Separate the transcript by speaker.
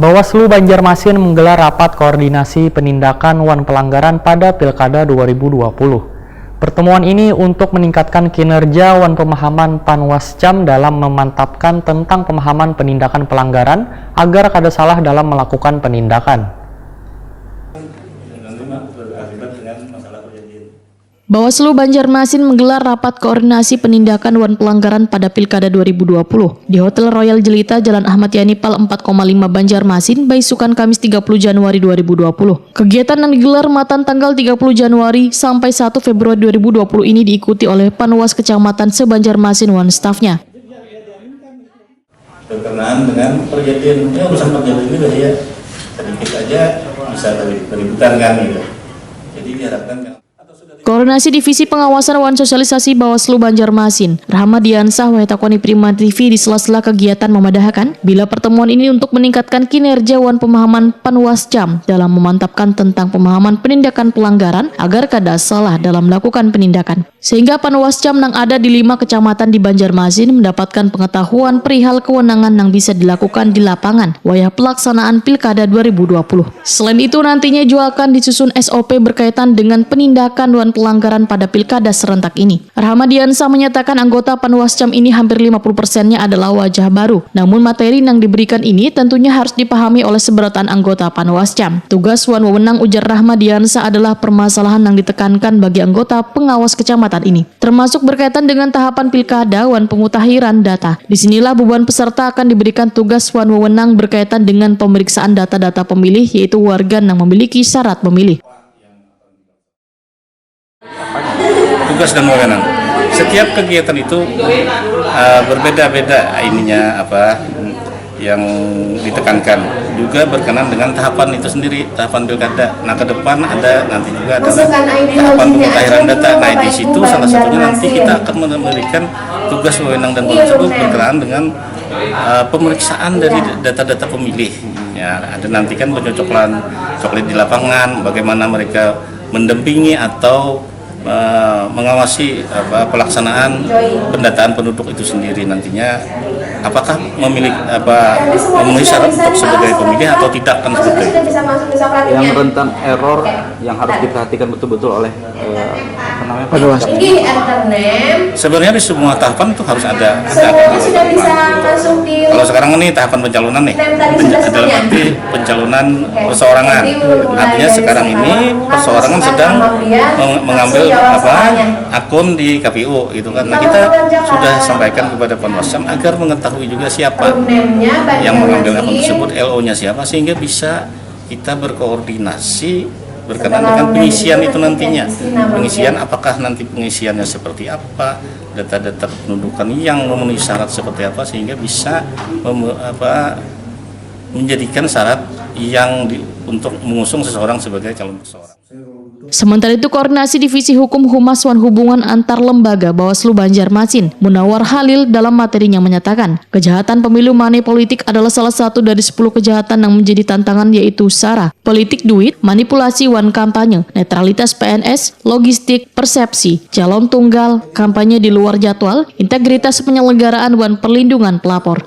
Speaker 1: Bawaslu Banjarmasin menggelar rapat koordinasi penindakan wan pelanggaran pada Pilkada 2020. Pertemuan ini untuk meningkatkan kinerja wan pemahaman Panwascam dalam memantapkan tentang pemahaman penindakan pelanggaran agar kada salah dalam melakukan penindakan.
Speaker 2: Bawaslu Banjarmasin menggelar rapat koordinasi penindakan wan pelanggaran pada Pilkada 2020 di Hotel Royal Jelita, Jalan Ahmad Yani Pal 4,5 Banjarmasin, Baisukan, Kamis 30 Januari 2020. Kegiatan yang digelar matan tanggal 30 Januari sampai 1 Februari 2020 ini diikuti oleh Panwas Kecamatan se-Banjarmasin wan stafnya.
Speaker 3: Berkenaan dengan perjanjian, ini urusan perjanjian ini tadi ya, sedikit aja bisa keributan kan gitu. Jadi diharapkan
Speaker 2: Koordinasi Divisi Pengawasan wan Sosialisasi Bawaslu Banjarmasin, Rahmat Diansah Wahetakwani Prima TV di sela-sela kegiatan memadahkan bila pertemuan ini untuk meningkatkan kinerja wan pemahaman Panwascam dalam memantapkan tentang pemahaman penindakan pelanggaran agar kada salah dalam melakukan penindakan. Sehingga Panwascam yang ada di 5 kecamatan di Banjarmasin mendapatkan pengetahuan perihal kewenangan yang bisa dilakukan di lapangan wayah pelaksanaan Pilkada 2020. Selain itu nantinya juga akan disusun SOP berkaitan dengan penindakan wan pelanggaran pada Pilkada serentak ini. Rahmat Diansah menyatakan anggota Panwascam ini hampir 50%-nya adalah wajah baru. Namun materi yang diberikan ini tentunya harus dipahami oleh seberatan anggota Panwascam. Tugas wan wewenang ujar Rahmat Diansah adalah permasalahan yang ditekankan bagi anggota pengawas kecamatan ini, termasuk berkaitan dengan tahapan Pilkada wan pemutahiran data. Disinilah beban peserta akan diberikan tugas wan wewenang berkaitan dengan pemeriksaan data-data pemilih, yaitu warga yang memiliki syarat memilih.
Speaker 3: Tugas dan wewenang. Setiap kegiatan itu berbeda-beda ininya apa yang ditekankan. Juga berkenan dengan tahapan itu sendiri, tahapan pilkada. Nah ke depan ada nanti juga adalah tahapan pemutahiran data. Nah di situ salah satunya nanti kita akan memberikan tugas wewenang dan tersebut berkenaan dengan pemeriksaan dari data-data pemilih. Ya ada nanti kan pencocokan coklat di lapangan, bagaimana mereka mendampingi atau mengawasi pelaksanaan pendataan penduduk itu sendiri nantinya, apakah memenuhi syarat untuk sebagai pemilih atau tidak kan seperti itu.
Speaker 4: Yang rentan error yang harus diperhatikan betul-betul oleh Panwas.
Speaker 3: Sebenarnya di semua tahapan itu harus ada. Kalau sekarang ini tahapan pencalonan nih, dalam arti pencalonan perseorangan. Artinya sekarang ini perseorangan sedang mengambil akun di KPU gitu kan. Nah kita sudah sampaikan kepada Panwascam agar mengetahui juga siapa yang mengambil akun tersebut, LO-nya siapa, sehingga bisa kita berkoordinasi berkenaan dengan pengisian itu nantinya. Pengisian apakah nanti pengisiannya seperti apa, data-data pendudukan yang memenuhi syarat seperti apa, sehingga bisa menjadikan syarat yang untuk mengusung seseorang sebagai calon perseorangan.
Speaker 2: Sementara itu, Koordinasi Divisi Hukum Humas wan Hubungan Antar Lembaga Bawaslu Banjarmasin, Munawar Halil dalam materinya menyatakan, kejahatan pemilu money politik adalah salah satu dari 10 kejahatan yang menjadi tantangan, yaitu SARA, politik duit, manipulasi wan kampanye, netralitas PNS, logistik, persepsi, calon tunggal, kampanye di luar jadwal, integritas penyelenggaraan wan perlindungan pelapor.